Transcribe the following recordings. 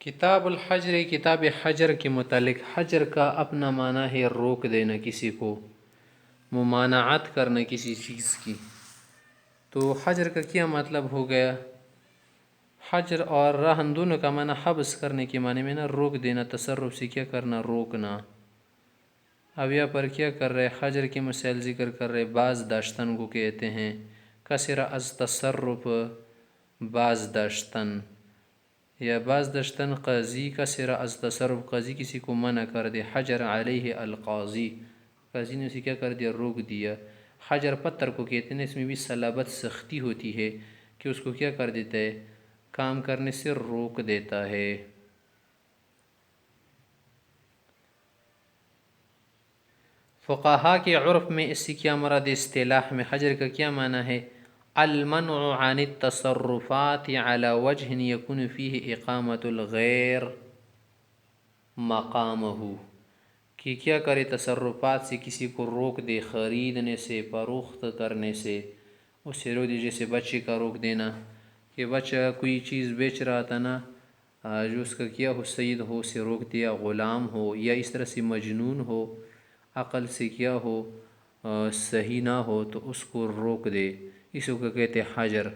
کتاب الحجر، کتاب حجر کے متعلق حجر کا اپنا معنی ہے روک دینا، کسی کو ممانعت کرنا کسی چیز کی۔ تو حجر کا کیا مطلب ہو گیا؟ حجر اور رہن دونوں کا معنی حبس کرنے کے معنی میں نا، روک دینا، تصرف سے کیا کرنا، روکنا۔ اب یہاں پر کیا کر رہے، حجر کے مسائل ذکر کر رہے، باز داشتن کو کہتے ہیں، کثر از تصرف باز داشتن، یا باز داشتن قاضی کثر از تصرف، قاضی کسی کو منع کر دے، حجر علیہ القاضی، قاضی نے اسے کیا کر دیا، روک دیا۔ حجر پتھر کو کہتے ہیں، اس میں بھی صلابت سختی ہوتی ہے کہ اس کو کیا کر دیتا ہے، کام کرنے سے روک دیتا ہے۔ فقہا کے عرف میں اس سے کیا مراد، اصطلاح میں حجر کا کیا معنی ہے؟ المنع عن التصرفات على وجه يكون فيه اقامت الغیر مقامہ، کہ کیا کرے، تصرفات سے کسی کو روک دے، خریدنے سے، فروخت کرنے سے، اس سے روک دے۔ جیسے بچے کا روک دینا، کہ بچہ کوئی چیز بیچ رہا تھا نا، جو اس کا کیا ہو، سید ہو، اسے روک دیا، غلام ہو، یا اس طرح سے مجنون ہو، عقل سے کیا ہو، صحیح نہ ہو، تو اس کو روک دے، اس کو کہتے حجر۔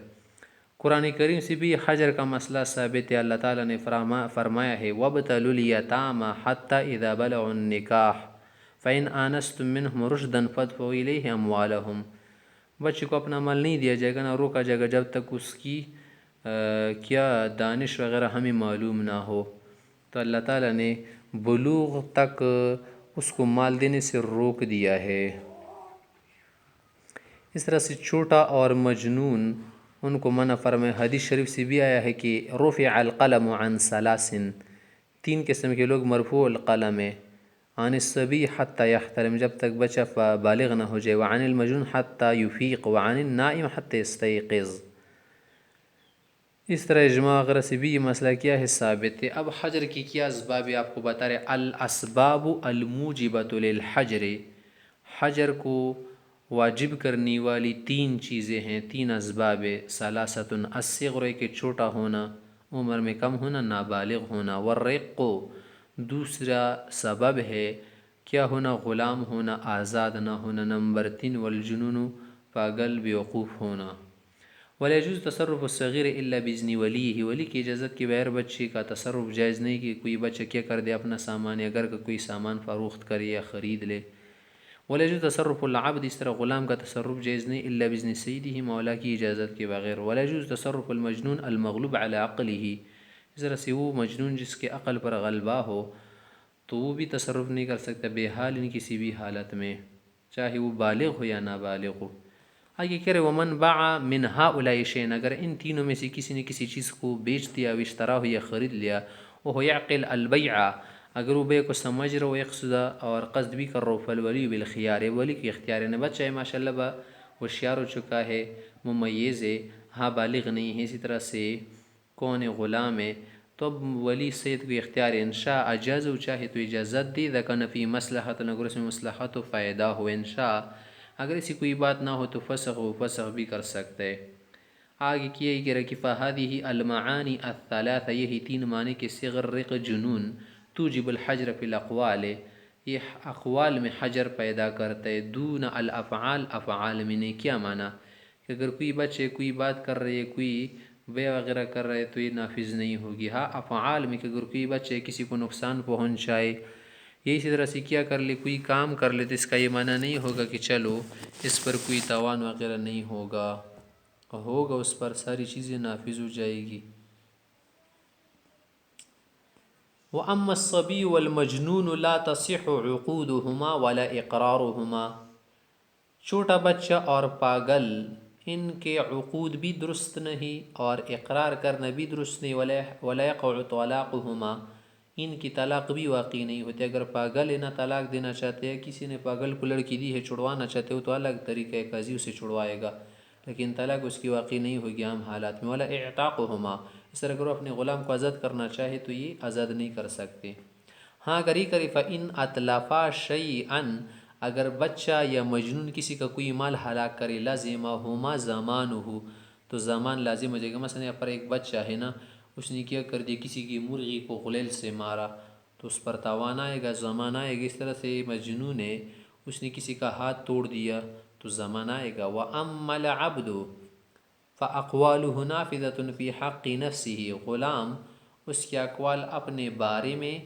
قرآن کریم سے بھی حجر کا مسئلہ ثابت ہے۔ اللہ تعالیٰ نے فرمایا ہے وَابْتَلُوا الْيَتَامَى حَتَّى إِذَا بَلَغُوا النِّكَاحَ فَإِنْ آنَسْتُم مِّنْهُمْ رُشْدًا فَادْفَعُوا إِلَيْهِمْ أَمْوَالَهُمْ۔ بچے کو اپنا مال نہیں دیا جائے گا، نہ روکا جائے گا جب تک اس کی کیا دانش وغیرہ ہمیں معلوم نہ ہو۔ تو اللہ تعالیٰ نے بلوغ تک اس کو مال دینے سے روک دیا ہے۔ اس طرح سے چھوٹا اور مجنون ان کو منع فرمائے۔ حدیث شریف سے بھی آیا ہے کہ رفع القلم عن ثلاث، تین قسم کے لوگ مرفوع القلم ہے، عن الصبی حتی یحتلم، جب تک بچہ بالغ نہ ہو جائے، وعن المجنون حتی یفیق، وعن النائم حتی یستیقظ۔ اس طرح اجماع وغیرہ سے بھی یہ مسئلہ کیا ہے، ثابت ہے۔ اب حجر کی کیا اسباب ہے آپ کو بتا رہے، الاسباب الموجبۃ للحجر، حجر کو واجب کرنے والی تین چیزیں ہیں، تین اسباب ہے۔ ثلاثۃ، الصغر، کہ چھوٹا ہونا، عمر میں کم ہونا، نابالغ ہونا، والرق، دوسرا سبب ہے کیا ہونا، غلام ہونا، آزاد نہ ہونا، نمبر 3 والجنون، پاگل بیوقوف ہونا۔ ولا يجوز تصرف الصغیر الا باذن ولیہ، ولی کی اجازت کے بغیر بچے کا تصرف جائز نہیں، کہ کوئی بچہ کیا کر دے، اپنا سامان یا گھر کا کوئی سامان فروخت کرے یا خرید لے۔ ولا يجوز تصرف العبد، اس طرح غلام کا تصرف جائز نہیں، الا باذن سیدہ، مولا کی اجازت کے بغیر۔ ولا يجوز تصرف المجنون المغلوب على عقلہ، اس طرح سے وہ مجنون جس کے عقل پر غلبہ ہو تو وہ بھی تصرف نہیں کر سکتا بے حال، ان کسی بھی حالت میں، چاہے وہ بالغ ہو یا نابالغ ہو۔ آگے کہہ رہے ومن باع من هؤلاء شيئا، اگر ان تینوں میں سے کسی نے کسی چیز کو بیچ دیا، اشترا ہو یا خرید لیا، وهو يعقل البيع، اگر وہ بے کو سمجھ رہا ہو، یقصد اور قصد بھی کر رہا ہو، فالولی بالخیار، ولی کے اختیار ہے۔ بچہ ہے ماشاء اللہ ہوشیار ہو چکا ہے، ممیز ہے، ہاں بالغ نہیں ہے، اسی طرح سے کون غلام ہے، تو اب ولی سید کو اختیار ہے، انشاء اجاز، چاہے تو اجازت دے، اذا کان فی مصلحت، اگر اس میں مصلحت و فائدہ ہو، انشاء اگر اسی کوئی بات نہ ہو تو فسخ و فسخ بھی کر سکتے۔ آگے کیا ہی کہہ رہا کہ فَهَذِهِ الْمَعَانِ الثَّلَاثَ، یہی تین معنی کے صغر، رق، جنون، توجب الحجر فی الاقوال، یہ اقوال میں حجر پیدا کرتا ہے، دون الافعال، افعال میں نہیں۔ کیا معنی کہ اگر کوئی بچے کوئی بات کر رہے، کوئی بے وغیرہ کر رہے تو یہ نافذ نہیں ہوگی۔ ہاں افعال میں کہ اگر کوئی بچے کسی کو نقصان پہنچائے، یہ اسی طرح سے کیا کر لے، کوئی کام کر لے، تو اس کا یہ معنی نہیں ہوگا کہ چلو اس پر کوئی تاوان وغیرہ نہیں ہوگا، اس پر ساری چیزیں نافذ ہو جائے گی۔ وَأَمَّا الصَّبِيُّ وَالْمَجْنُونُ لَا تَصِحُّ عُقُودُهُمَا وَلَا إِقْرَارُهُمَا، چھوٹا بچہ اور پاگل، ان کے عقود بھی درست نہیں اور اقرار کرنا بھی درست نہیں، وَلَا يَقْعُ طَلَاقُهُمَا، ان کی طلاق بھی واقع نہیں ہوتی۔ اگر پاگل ہے نہ طلاق دینا چاہتے ہیں، کسی نے پاگل کو لڑکی دی ہے، چھڑوانا چاہتے ہو تو الگ طریقہ ہے، قاضی اسے چھڑوائے گا، لیکن طلاق اس کی واقع نہیں ہوگی عام حالات میں۔ ولا اعتاقهما، اس طرح اگر وہ اپنے غلام کو آزاد کرنا چاہے تو یہ آزاد نہیں کر سکتے۔ ہاں اگر یہ کرے فَإِنْ أَتْلَفَا شَيْئًا، اگر بچہ یا مجنون کسی کا کوئی مال ہلاک کرے، لازمہما زمانہ، تو زمان لازم ہو جائے گا۔ مثلا یہاں پر ایک بچہ ہے نا، اس نے کیا کر دیا، کسی کی مرغی کو غلیل سے مارا تو اس پر تاوان آئے گا، زمان آئے گا۔ اس طرح سے مجنون ہے، اس نے کسی کا ہاتھ توڑ دیا تو زمان آئے گا۔ وَأَمَّا الْعَبْدُ فَأَقْوَالُهُ نَافِذَةٌ فِي حَقِّ نَفْسِهِ، غلام اس کے اقوال اپنے بارے میں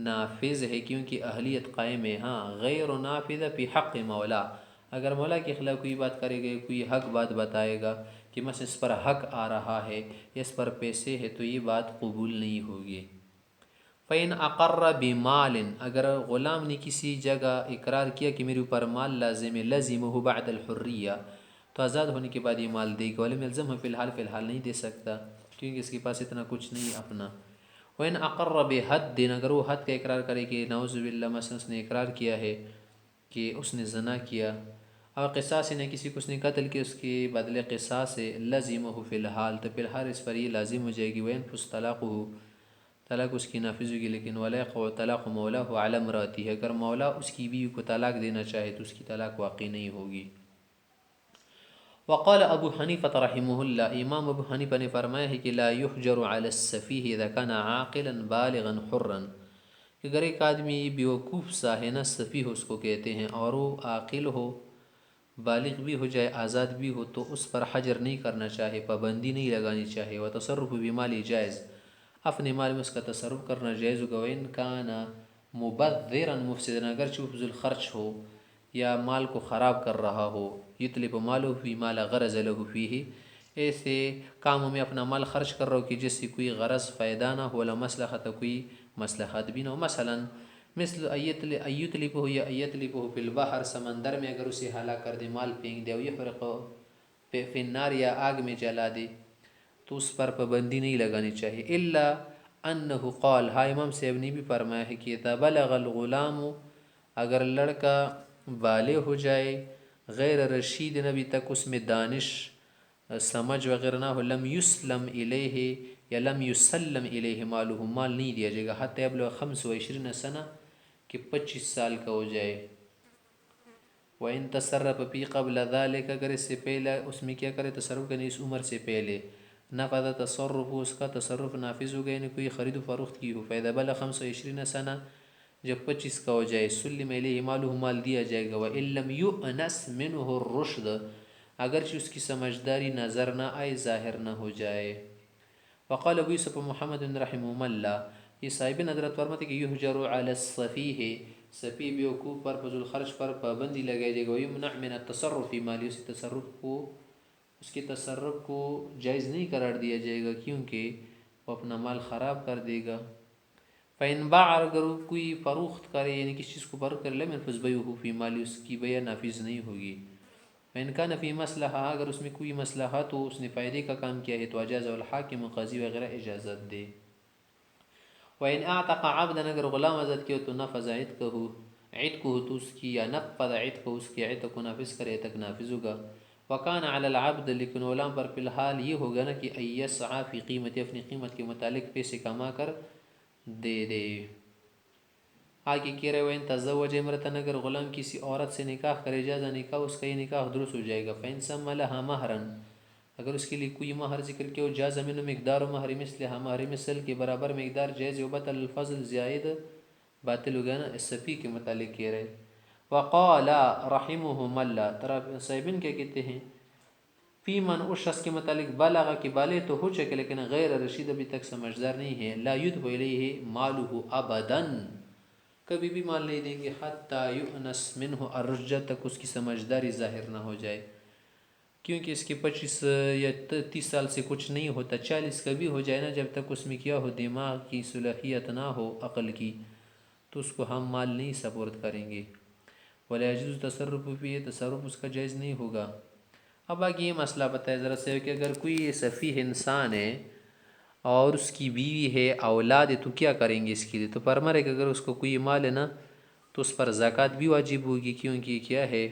نافذ ہے کیونکہ اہلیت قائم ہے، ہاں غیر نافذ فی حق مولا، اگر مولا کے خلاف کوئی بات کرے گا، کوئی حق بات بتائے گا کہ مثلا اس پر حق آ رہا ہے یا اس پر پیسے ہے، تو یہ بات قبول نہیں ہوگی۔ فَإِنْ أَقَرَّ بِمَالٍ، اگر غلام نے کسی جگہ اقرار کیا کہ میرے اوپر مال لازم ہے، لَزِمُهُ بَعْدَ الْحُرِّيَّةِ، تو آزاد ہونے کے بعد یہ مال دے گا، وَلَمْ يَلْزَمْهُ فی الحال نہیں دے سکتا کیونکہ اس کے پاس اتنا کچھ نہیں اپنا۔ وَإِنْ أَقَرَّ بِحَدٍّ، اگر وہ حد کا اقرار کرے کہ نعوذ باللہ مثلا اس نے اقرار کیا ہے کہ اس نے زنا کیا، اور قصاص نے کسی کو اس نے قتل کیا، اس کے بدلے قصاص ہے، لَزِمُهُ فی الحال، تو فی الحال اس پر یہ لازم ہو جائے گی۔ وَيَنْفُذُ طَلَاقُهُ، طلاق اس کی نافذ ہوگی، لیکن وَلَا يَقَعُ طَلَاقُ مَوْلَاهُ عَلَى امْرَأَتِهِ، اگر مولا اس کی بیوی کو طلاق دینا چاہے تو اس کی طلاق واقع نہیں ہوگی۔ وقال ابو حنیفہ رحمہ اللہ، امام ابو حنیفہ نے فرمایا ہے کہ لا يحجر على السفیہ اذا كان عاقلا بالغا حرا، کہ اگر ایک آدمی بیوقوف سا ہے نا، سفیہ اس کو کہتے ہیں، اور وہ عاقل ہو، بالغ بھی ہو جائے، آزاد بھی ہو، تو اس پر حجر نہیں کرنا چاہے، پابندی نہیں لگانی چاہے۔ وتصرف بمال جائز، اپنے مال میں اس کا تصرف کرنا جائز ہوگا۔ وَإِنْ كَانَ مُبَذِّرًا مُفْسِدًا، اگرچہ وہ فضول خرچ ہو یا مال کو خراب کر رہا ہو، یطلب مالہ فی ما لا غرض لہ فیہ، ایسے کاموں میں اپنا مال خرچ کر رہا ہو کہ جس سے کوئی غرض فائدہ نہ ہو، ولا مصلحت، کوئی مصلحت بھی نہ ہو، مثلا مثل ایتلفہ یا ایتلفہ فی البحر، سمندر میں اگر اسے ہلاک کر دے، مال پھینک دے، او یحرق فی النار، یا آگ میں جلا دے، تو اس پر پابندی نہیں لگانی چاہیے۔ الا انہ قال، ہاں امام صاحب نے بھی فرمایا ہے کہ اذا بلغ الغلام، اگر لڑکا بالغ ہو جائے، غیر رشید، نبی تک اس میں دانش سمجھ وغیرہ نہ ہو، لم یسلم الیہ یا لم یسلم الیہ مالہ، مال نہیں دیا جائے گا، حتی یبلغ 25 سنہ، کہ 25 سال کا ہو جائے۔ وَإِن تَصَرَّفَ فِي قَبْلَ ذَلِكَ، اگر اس سے پہلے اس میں کیا کرے، تصرف کرنے اس عمر سے پہلے، نفذ تصرف، اس کا تصرف نافذ ہو گیا، یعنی کوئی خرید و فروخت کی ہو، فَإِذَا بَلَغَ 25 سنہ، جب 25 کا ہو جائے، سلم الیہ مالہ، مال دیا جائے گا۔ وَإِن لَمْ يُؤْنَسْ مِنْهُ الرُّشْدُ، اگرچہ اس کی سمجھداری نظر نہ آئے، ظاہر نہ ہو جائے۔ وقال ابو یوسف محمد رحمہ اللہ، یہ صاحب حضرت فرماتے کہ یحجر علی الصفیہ، صفی بیوقوف پر، فضول خرچ پر پابندی لگائی جائے گا۔ ویمنع من التصرف فی مالی، اس کے تصرف کو جائز نہیں قرار دیا جائے گا کیونکہ وہ اپنا مال خراب کر دے گا۔ فَإِنْ باع، اگر کوئی فروخت کرے، یعنی کسی چیز کو فروخت کرے، لم ينفذ بیعہ فی مالی، اس کی بیع نافذ نہیں ہوگی۔ فَإِنْ كَانَ فِي مَصْلَحَةٍ، اگر اس میں کوئی مصلحہ تو اس نے فائدے کا کام کیا ہے، تو اجاز الحاکم، قاضی وغیرہ اجازت دے۔ وَإِنْ أَعْتَقَ عَبْدًا، اگر غلام آزاد کیا تو نفذ عتقہ، تو اس کی، یا نفذ عتقہ، اس کی عتق کو نافذ کرے، عتق نافذ ہوگا۔ وَكَانَ عَلَى الْعَبْدِ، لیکن غلام پر فی الحال یہ ہوگا نا کہ أَن يَسْعَى فی قیمت، اپنی قیمت کے متعلق پیسے کما کر دے دے۔ آگے کہہ رہے وَإِنْ تَزَوَّجَ امْرَأَةً، اگر غلام کسی عورت سے نکاح کرے، جاز نکاح، اس کا یہ نکاح درست ہو جائے گا۔ فَإِنْ سَمَّ لَهَا مَهْرًا، اگر اس کے لیے کوئی مہر ذکر کیا ہو، جاز منہ مقدار مہر مثلها، مہر مثل کے برابر مقدار جائز، وبطل الفضل، زائد باطل ہو گیا نا، اس صفی کے متعلق کہہ رہے۔ وقال رحمہم اللہ، طرف صاحبین کیا کہتے ہیں، فی من، اس شخص کے متعلق، بالغ کہ بالغ تو ہو چکے لیکن غیر رشید، ابھی تک سمجھدار نہیں ہے، لا یدب الیہ مالہ ابدا، کبھی بھی مال نہیں دیں گے، حتی یؤنس منہ الرشد، تک اس کی سمجھداری ظاہر نہ ہو جائے، کیونکہ اس کے 25 یا 30 سال سے کچھ نہیں ہوتا، 40 کا بھی ہو جائے نا، جب تک اس میں کیا ہو، دماغ کی صلاحیت نہ ہو، عقل کی، تو اس کو ہم مال نہیں سپورٹ کریں گے۔ ولا یجوز تصرف فیہ، تصرف اس کا جائز نہیں ہوگا۔ اب آگے یہ مسئلہ بتائے ذرا سے کہ اگر کوئی سفیہ انسان ہے اور اس کی بیوی ہے، اولاد ہے، تو کیا کریں گے اس کے لیے؟ تو فرما رہے کہ اگر اس کو کوئی مال ہے نا تو اس پر زکوٰۃ بھی واجب ہوگی، کیونکہ کیا ہے،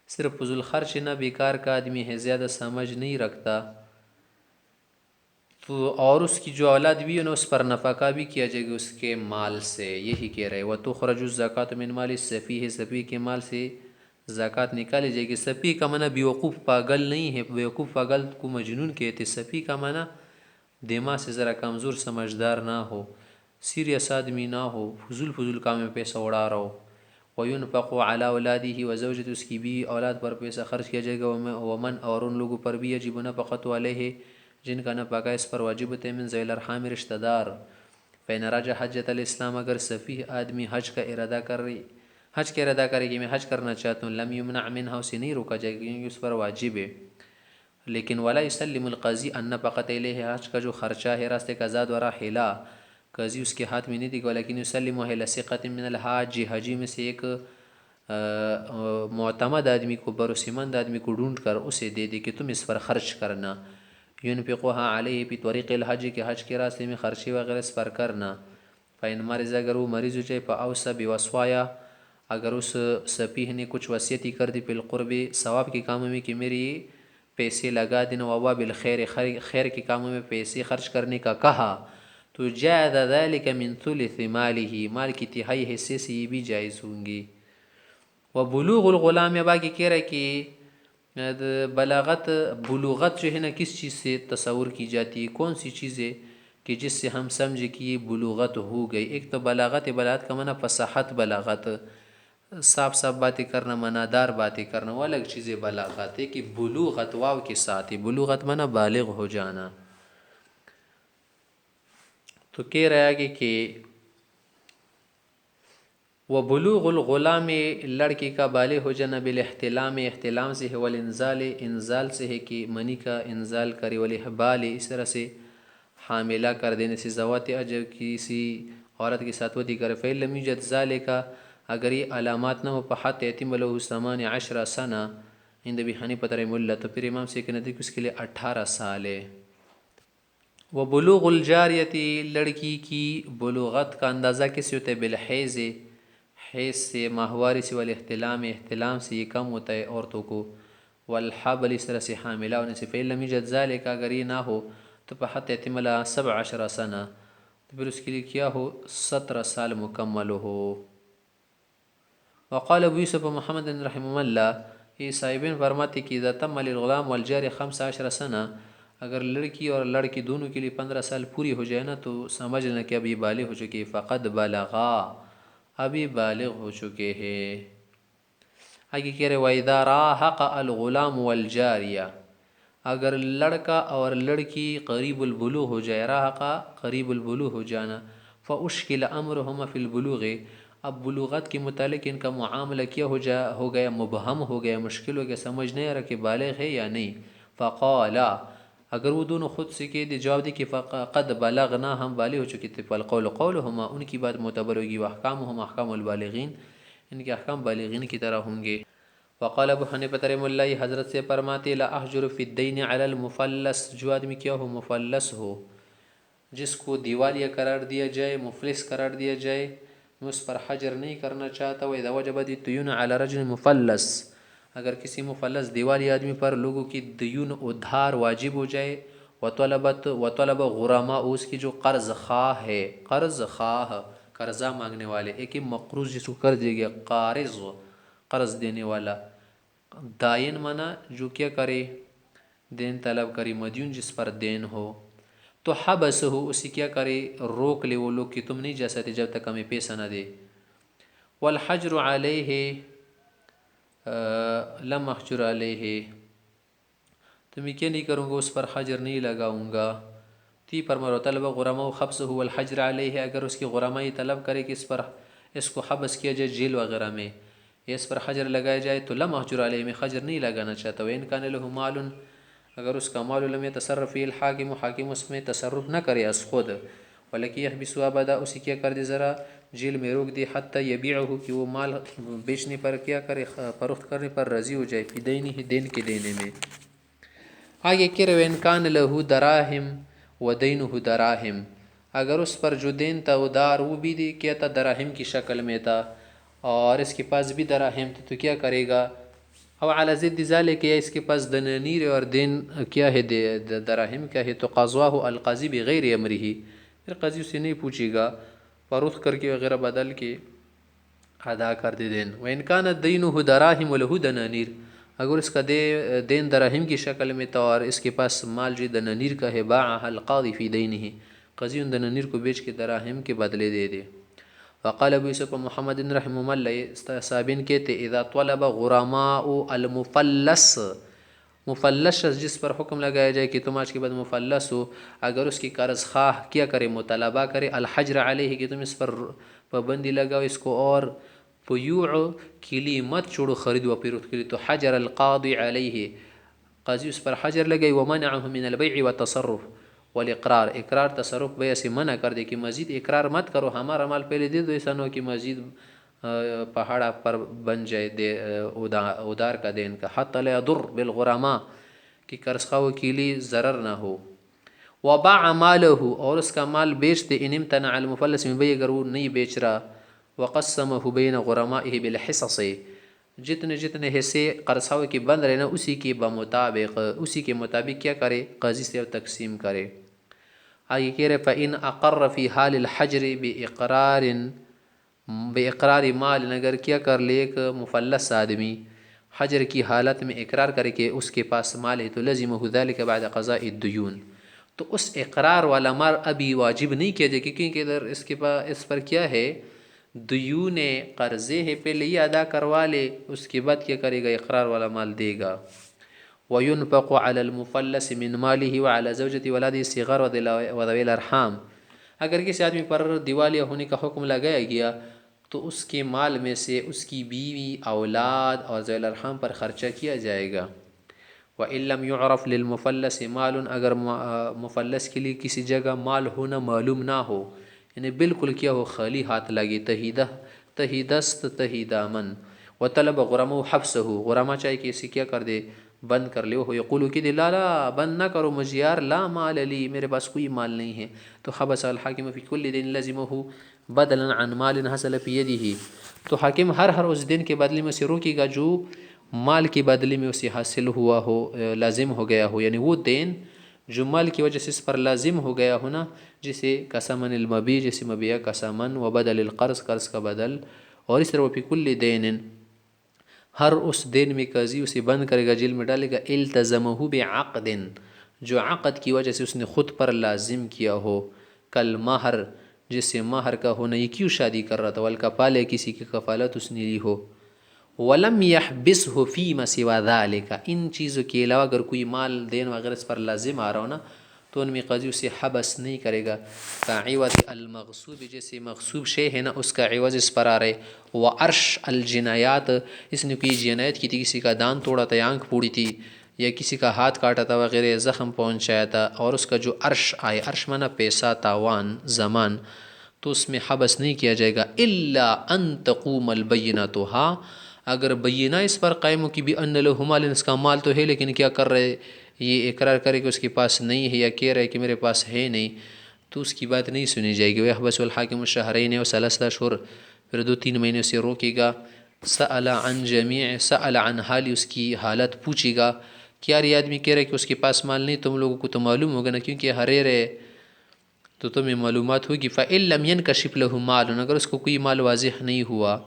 صرف فضول خرچ نہ، بیکار کا آدمی ہے، زیادہ سمجھ نہیں رکھتا، تو اور اس کی جو اولاد بھی ہے نا، اس پر نفقہ بھی کیا جائے گا اس کے مال سے، یہی کہہ رہے۔ وَتُخْرَجُ الزَّكَاةُ مِنْ مَالِ السَّفِيهِ، سفیہ کے مال سے زکوٰۃ نکالی جائے گی۔ سفیہ کا معنی بیوقوف پاگل نہیں ہے، بیوقوف پاگل کو مجنون کہتے، سفیہ کا معنی دماغ سے ذرا کمزور سمجھدار نہ ہو، سیریس آدمی نہ ہو، فضول کام میں پیسہ اڑا رہا ہو۔ وَيُنْفَقُ عَلَىٰ أَوْلَادِهِ وَزَوْجَتِهِ، اس کی بیوی اولاد پر پیسہ خرچ کیا جائے گا، ومن اور ان لوگوں پر بھی یجب نفقۃ علیہ جن کا نفقہ اس پر واجب ہوتا ہے، من ذوی الارحام رشتہ دار۔ فإن رجع حجۃ الاسلام، اگر سفیہ آدمی حج کا ارادہ کرے کہ میں حج کرنا چاہتا ہوں، لم یمنع منها، اسے نہیں روکا جائے گا کیونکہ اس پر واجب ہے۔ لیکن ولا یسلم القاضی النفقۃ الیہ، حج کا جو خرچہ ہے راستے کا زاد و راحلہ، قاضی اس کے ہاتھ میں نہیں دے گا، لیکن یسلم الی ثقۃ من الحاج، حاجی میں سے ایک معتمد آدمی کو، بھروسے آدمی کو ڈھونڈ کر اسے دے دے کہ تم اس پر خرچ کرنا۔ ينفقها علیہ فی طریق الحج، کہ حج کے راستے میں خرچی وغیرہ اس پر کرنا۔ فإن مرض، اگر وہ مریض ہو جائے، فأوصى بوصایا، اگر اس سفیہ نے کچھ وصیتی کر دی، بالقرب، ثواب کے کاموں میں کہ میری پیسے لگا دینا، ووا بالخیر، خیر کے کاموں میں پیسے خرچ کرنے کا کہا، تو جاء ذلك من ثلث ماله، مال کی تہائی حصے سے یہ بھی جائز ہوں گی۔ وبلوغ الغلام، اب آگے کہہ رہا ہے کہ بلوغت جو ہے نا کس چیز سے تصور کی جاتی ہے، کون سی چیز ہے کہ جس سے ہم سمجھے کہ یہ بلوغت ہو گئی۔ ایک تو بلاغت کا معنی فصاحت، بلاغت صاف صاف باتیں کرنا، منادار باتیں کرنا، وہ الگ چیز ہے۔ بلاغت ہے کہ بلوغت واو کے ساتھ ہے، بلوغت معنی بالغ ہو جانا۔ تو کہہ رہا ہے کہ وہ بلوغ الغلام، لڑکے کا بالغ ہو جانا، بالاحتلام، احتلام سے ہے، والانزال، انزال سے ہے کہ منی کا انزال کرے، والاحبال، اس طرح سے حاملہ کر دینے سے، ذوات اجر، کسی عورت کے ساتھ ودی کرے۔ فإن لم یجد ذلک، اگر یہ علامات نہ ہو، فحتی یتیم له 18 سنہ عند ابی حنیفہ رحمہ اللہ، تو پھر امام سے کے نزدیک اس کے لیے 18 سال ہے۔ وہ بلوغ الجاریتی، لڑکی کی بلوغت کا اندازہ کس سے ہوتا ہے؟ بالحیض، حیض سے، ماہواری سے، والاحتلام، احتلام سے، یہ کم ہوتا ہے عورتوں کو، والحبل، اس طرح سے حاملہ ہونے سے۔ فإن لم یجد ذلک، اگر یہ نہ ہو تو فحتی یتیم لها 17 سنہ، تو پھر اس کے لیے کیا ہو؟ 17 سال مکمل ہو۔ وقال ابو یوسف محمد رحمہ اللہ، یہ صاحبین فرماتے کہ اذا تم للغلام والجاری 15 سنہ، اگر لڑکی اور لڑکی دونوں کے لیے 15 سال پوری ہو جائے نا، تو سمجھ لینا کہ اب یہ بالغ ہو چکے، فقد بلغا، ابھی بالغ ہو چکے ہیں۔ آگے کہہ رہے وَإِذَا رَاحَقَ الْغُلَامُ وَالْجَارِيَةُ، اگر لڑکا اور لڑکی قریب البلوغ ہو جائے، راحقہ قریب البلوغ ہو جانا، فَأُشْكِلَ أَمْرُهُمَا فِي الْبُلُوغِ، اب بلوغت کے متعلق ان کا معاملہ کیا ہو گیا؟ مبہم ہو گیا، مشکل ہو گیا، سمجھ نہیں آ رہا کہ بالغ ہے یا نہیں۔ فقالا، اگر وہ دونوں خود سے کہہ دے، جواب دے کہ قد بلغنا، ہم بالغ ہو چکے تھے، فالقول قولہما، ان کی بات معتبر ہوگی، واحکامہما احکام البالغین، ان کے احکام بالغین کی طرح ہوں گے۔ وقال ابو حنیفہ رحمہ اللہ، حضرت سے فرماتے لا احجر فی الدین علی المفلس، جو آدمی کیا ہو؟ مفلس ہو، جس کو دیوالیہ قرار دیا جائے، مفلس قرار دیا جائے، میں اس پر حجر نہیں کرنا چاہتا۔ وَإِذَا وَجَبَتِ الدَّيُونُ عَلَى رَجُلٍ مُفَلَّسٍ، اگر کسی مفلس دیوالی آدمی پر لوگوں کی دیون ادھار واجب ہو جائے، وطلب غرماء، اس کی جو قرض خواہ ہے، قرض خواہ، قرضہ مانگنے والے، ایک مقروض جس کو قرض دے گیا، قارض قرض دینے والا، دائن منا جو کیا کرے؟ دین طلب کرے، مدیون جس پر دین ہو، تو حبس ہو، اسی کیا کرے؟ روک لے وہ لوگ کہ تم نہیں جا سکتے جب تک ہمیں پیسہ نہ دے۔ والحجر علیہ لم احجر علیہ، تو میں کیا نہیں کروں گا؟ اس پر حجر نہیں لگاؤں گا۔ تی فرما طلب غرماء حبس ہو والحجر علیہ، اگر اس کی غرمائی طلب کرے کہ اس کو حبس کیا جائے جیل وغیرہ میں، یا اس پر حجر لگایا جائے، تو لم احجر علیہ، میں حجر نہیں لگانا چاہتا۔ وَإِنْ كَانَ لَهُ مَالٌ، اگر اس کا مال لم يتصرف فيه الحاکم، حاکم اس میں تصرف نہ کرے از خود، ولیکن يحبسه ابدا، اسی کیا کر دے ذرا جیل میں روک دے، حتی یبیعہ، کہ وہ مال بیچنے پر کیا کرے؟ فروخت کرنے پر راضی ہو جائے، فی دینہ، دین کے دینے میں۔ آگے کہہ رہے وَإِنْ كَانَ لَهُ دَرَاهِمْ وَدَيْنُهُ دَرَاهِمْ، اگر اس پر جو دین تھا ادار، وہ بھی کیا تھا؟ دراہم کی شکل میں تھا، اور اس کے پاس بھی دراہم تھا، تو کیا کرے گا؟ او علی ضد ذلک، یا اس کے پاس دنانیر اور دین کیا ہے؟ دراہم کیا ہے؟ تو قضواہ القاضی بغیر امرہ، پھر قاضی سے نہیں پوچھے گا، فروخت کر کے وغیرہ بدل کے ادا کر دے دین۔ وَإِنْ كَانَ دَيْنُهُ دَرَاهِمْ وَلَهُ دَنَانِيرُ، اگر اس کا دین دراہم کی شکل میں تو اور اس کے پاس مال جو دنانیر کا ہے، باعها القاضی فی دینہ، قاضی ان دنانیر کو بیچ کے دراہم کے بدلے دے دے۔ وقال ابو یوسف محمد رحمہ اللہ صابن کہتے اذا طلب غرماء المفلس، مفلس جس پر حکم لگایا جائے کہ تم آج کے بعد مفلس ہو، اگر اس کی قرض خواہ کیا کرے، مطالبہ کرے الحجر علیہ کہ تم اس پر پابندی لگاؤ اس کو، اور بیوع کے لیے مت چھوڑو خرید و فروخت کے لیے، تو حجر القاضی علیہ، قاضی اس پر حجر لگائی، ومنعه من البیع والتصرف والاقرار، اقرار تصرف بیع سے منع کر دے کہ مزید اقرار مت کرو، ہمارا مال پہلے دے دو، ایسا نہ ہو کہ مزید پہاڑ پر بن جائے ادار کا دین کا، حتی لا یضر بالغرماء، کہ قرض خواہوں کے لیے ضرر نہ ہو۔ وباع مالہ، اور اس کا مال بیچ دے، ان امتنع المفلس من بیع، اگر وہ نہیں بیچ رہا، وقسمہ بین غرمائہ بالحصص، جتنے جتنے حصے قرض خواہوں کے بند رہے نا اسی کے بمطابق، اسی کے مطابق کیا کرے، قاضی سے تقسیم کرے۔ آگے کہہ رہے فَإِنْ أَقَرَّ فِي حال الحجر بِإِقْرَارِ مال، اگر کیا کر لے ایک مفلس آدمی حجر کی حالت میں اقرار کرے کہ اس کے پاس مال ہے، تو لزمہ ذلك بعد قضاء الدیون، تو اس اقرار والا مال ابھی واجب نہیں کیا جائے، کیونکہ ادھر اس کے پاس اس پر کیا ہے، دیون قرضے ہے، پہلے یہ ادا کروا لے، اس کے بعد کیا کرے گا، اقرار والا مال دے گا۔ وَيُنْفَقُ عَلَى الْمُفَلَّسِ مِنْ مَالِهِ وَعَلَى زَوْجَةِ وَلَدِهِ الصِّغَارَ وَذَوِي الْأَرْحَامِ، اگر کسی آدمی پر دیوالیہ ہونے کا حکم لگایا گیا تو اس کے مال میں سے اس کی بیوی، اولاد اور ذوی الارحام پر خرچہ کیا جائے گا۔ وَإِن لَمْ يُعْرَفْ لِلْمُفَلَّسِ مَالٌ، اگر مفلس کے لیے کسی جگہ مال ہونا معلوم نہ ہو، یعنی بالکل کیا ہو، خالی ہاتھ لگے، تہی دست تہی دامن، وطلب غرماء حبسہ، غرماء چاہے کہ اسے کیا کر دے، بند کر لے، وہ یقولو کہ دے لا لا بند نہ کرو مجھے یار، لا مال لی، میرے پاس کوئی مال نہیں ہے، تو حبس الحاکم فی کل دن لزمہ بدلا عن مال حصل فی یدہ، تو حاکم ہر اس دن کے بدلے میں اسے روکے گا جو مال کے بدلے میں اسے حاصل ہوا ہو، لازم ہو گیا ہو، یعنی وہ دین جو مال کی وجہ سے اس پر لازم ہو گیا ہو نا، جسے کسمن المبیع، جیسے مبیع کا سمن، و بدل القرض، قرض کا بدل، اور اس طرح وہ فی کل دین، ہر اس دین میں قاضی اسے بند کرے گا، جیل میں ڈالے گا، التزمہ بعقد، جو عقد کی وجہ سے اس نے خود پر لازم کیا ہو، کل مہر، جس سے مہر کا ہونا، یہ کیوں شادی کر رہا تھا، والکفالہ، کسی کی کفالت اس نے لی ہو، ولم يحبسه فيما سوى ذلك، ان چیزوں کے علاوہ اگر کوئی مال دین وغیرہ اس پر لازم آ رہا ہو نا، تو ان میں قاضی اسے حبس نہیں کرے گا، کعوض المغصوب، جیسے مغصوب شے ہے نا اس کا عوض اس پر آ رہے، وعرش الجنایات، اس نے کوئی جنایت کی تھی، کسی کا دان توڑا تھا، آنکھ پھوڑی تھی، یا کسی کا ہاتھ کاٹا تھا وغیرہ، زخم پہنچایا تھا، اور اس کا جو عرش آئے، عرش مانا پیسہ، تاوان، زمان، تو اس میں حبس نہیں کیا جائے گا، الا ان تقوم البینۃ، ہاں اگر بینہ اس پر قائم ہو کہ بھی ان لہ مال، اس کا مال تو ہے لیکن کیا کر رہے، یہ اقرار کرے کہ اس کے پاس نہیں ہے، یا کہہ رہے کہ میرے پاس ہے نہیں، تو اس کی بات نہیں سنی جائے گی۔ وَيَحْبَسُ الْحَاكِمُ الشَّهْرَيْنِ وَثَلَاثَةَ أَشْهُرٍ، پھر 2-3 مہینے سے روکے گا۔ سأل عن حال، اس کی حالت پوچھے گا کہ یار یہ آدمی کہہ رہے کہ اس کے پاس مال نہیں، تم لوگوں کو تو معلوم ہوگا نا، کیونکہ ہرے رہے تو تمہیں معلومات ہوگی۔ فَإِن لَمْ يَنْكَشِفْ لَهُ مَالٌ، اگر اس کو کوئی مال واضح نہیں ہوا،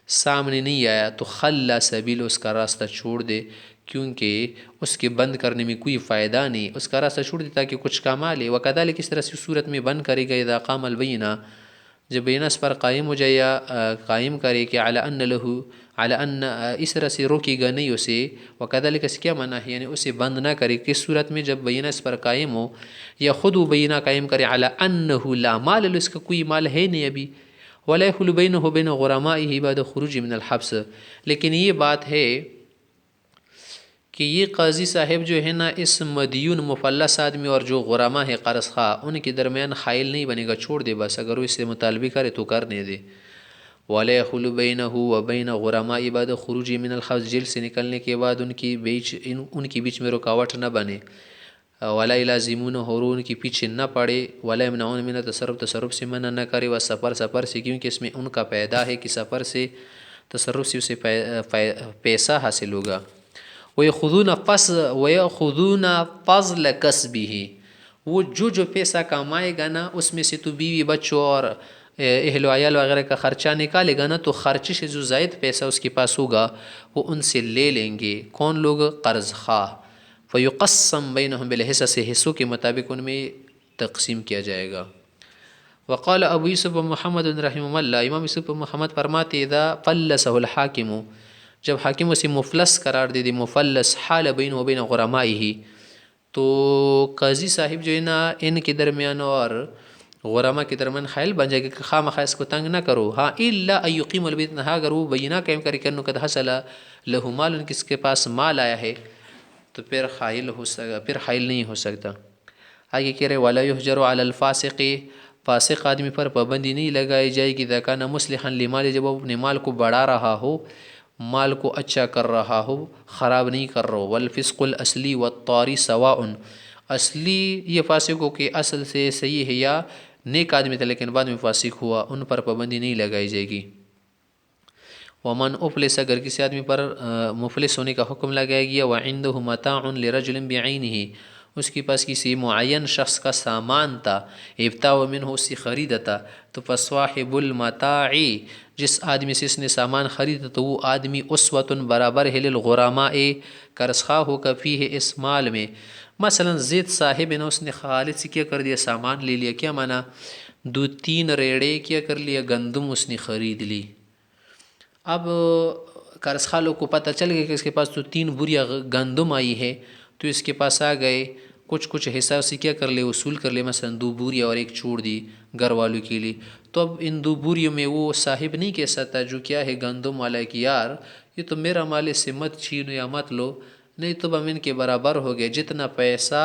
سامنے نہیں آیا، تو خلّى سبیل، اس کا راستہ چھوڑ دے، کیونکہ اس کے بند کرنے میں کوئی فائدہ نہیں، اس کا راستہ چھوڑ دے تاکہ کچھ کما لے۔ وَكَذَلِكَ، اس طرح سے صورت میں بند کرے گا، اذا قام البینہ، جب بینہ اس پر قائم ہو جائے، یا قائم کرے کہ علی ان لہو، علی ان، اس طرح سے روکے گا نہیں اسے، وَكَذَلِكَ، اس کیا منع ہے، یعنی اسے بند نہ کرے، کس صورت میں، جب بینہ اس پر قائم ہو، یا خود وہ بینہ قائم کرے، علی انہ لا مال، اس کا کوئی مال ہے نہیں ابھی، وَلَا يَحُولُ بَيْنَهُ وَبَيْنَ غُرَمَائِهِ بَعْدَ خُرُوجِهِ مِنَ الْحَبْسِ، لیکن یہ بات ہے کہ یہ قاضی صاحب جو ہے نا، اس مدیون مفلس آدمی اور جو غرماء ہے قرض خواہ، ان کے درمیان حائل نہیں بنے گا، چھوڑ دے بس، اگر وہ اس سے مطالبہ کرے تو کرنے دے۔ وَلَا يَحُولُ بَيْنَهُ وَبَيْنَ غُرَمَائِهِ بَعْدَ خُرُوجِهِ مِنَ الْحَبْسِ، جیل سے نکلنے کے بعد ان کی بیچ میں رکاوٹ نہ بنے۔ وَلَا يَلَازِمُونَهُ، اور ان کی پیچھے نہ پڑے۔ وَلَا يَمْنَعُونَ مِنَ التَّصَرُّفِ، تصرف سے منع نہ کرے، سفر سے، کیونکہ اس میں ان کا پیدا ہے کہ سفر سے، تصرف سے اسے پیسہ حاصل ہوگا۔ وَيَأْخُذُونَ فَضْلَ كَسْبِهِ، وہ جو پیسہ کمائے گا نا، اس میں سے تو بیوی بچوں اور اہل و عیال وغیرہ کا خرچہ نکالے گا نا تو خرچے سے جو زائد پیسہ اس کے پاس ہوگا وہ ان سے لے لیں گے. کون لوگ؟ قرض خواہ. فیقسم بینہم بالحصہ سے حصوں کے مطابق ان میں تقسیم کیا جائے گا. وقال ابو یوسف محمد رحمہ اللہ، امام یوسف محمد فرماتے اذا فلسہ الحاکم، جب حاکم اسے مفلس قرار دے دے، مفلس حال بینہ و بین غرمائہ، تو قاضی صاحب جو ہے نا ان کے درمیان اور غرما کے درمیان حائل بن جائے گا کہ خواہ مخواہ اس کو تنگ نہ کرو. ہاں الا ان یقیم البینہ، ہاں اگر وہ بینہ قائم کرے کہ انہوں قد حصل لہ مال، ان کس کے پاس مال آیا ہے تو پھر حائل ہو سکتا، پھر حائل نہیں ہو سکتا. آگے کہہ رہے ولا یحجر علی الفاسق، فاسق آدمی پر پابندی نہیں لگائی جائے گی اذا کان مصلحا لمال، جب وہ اپنے مال کو بڑھا رہا ہو، مال کو اچھا کر رہا ہو، خراب نہیں کر رہا ہو. والفسق الاصلی والطاری سواء، اصلی یہ فاسق ہو کہ اصل سے صحیح ہے یا نیک آدمی تھا لیکن بعد میں فاسق ہوا، ان پر پابندی نہیں لگائی جائے گی. ومن افلس، اگر کسی آدمی پر مفلس ہونے کا حکم لگایا گیا، وعنده متاع لرجل بعینہ، اس کے پاس کسی معین شخص کا سامان تھا، ابتاع منہ، اس سے خریدا تھا، تو فصاحب المتاع، جس آدمی سے اس نے سامان خریدا تو وہ آدمی اسوۃ برابر ہے للغرماء، قرض خواہ ہو کا فیہ، اس مال میں. مثلا زید صاحب ہے نا، اس نے خالد سے کیا کر دیا، سامان لے لیا. کیا مانا؟ 2-3 ریڑے کیا کر لیا، گندم اس نے خرید لی. اب قرض خواہ لوگ کو پتہ چل گیا کہ اس کے پاس تو 3 بوریاں گندم آئی ہے، تو اس کے پاس آ گئے، کچھ حصہ اسے کیا کر لے، وصول کر لے. مثلا 2 بوریاں اور ایک چھوڑ دی گھر والوں کے لیے. تو اب ان 2 بوریوں میں وہ صاحب نہیں کہہ سکتا جو کیا ہے گندم والا کہ یار یہ تو میرا مال، اس سے مت چھینو یا مت لو، نہیں تو ہم ان کے برابر ہو گئے. جتنا پیسہ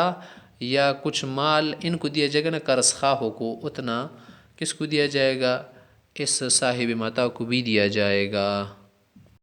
یا کچھ مال ان کو دیا جائے گا نا قرض خواہوں کو، اتنا کس کو دیا جائے گا؟ اس صاحب متاع کو بھی دیا جائے گا.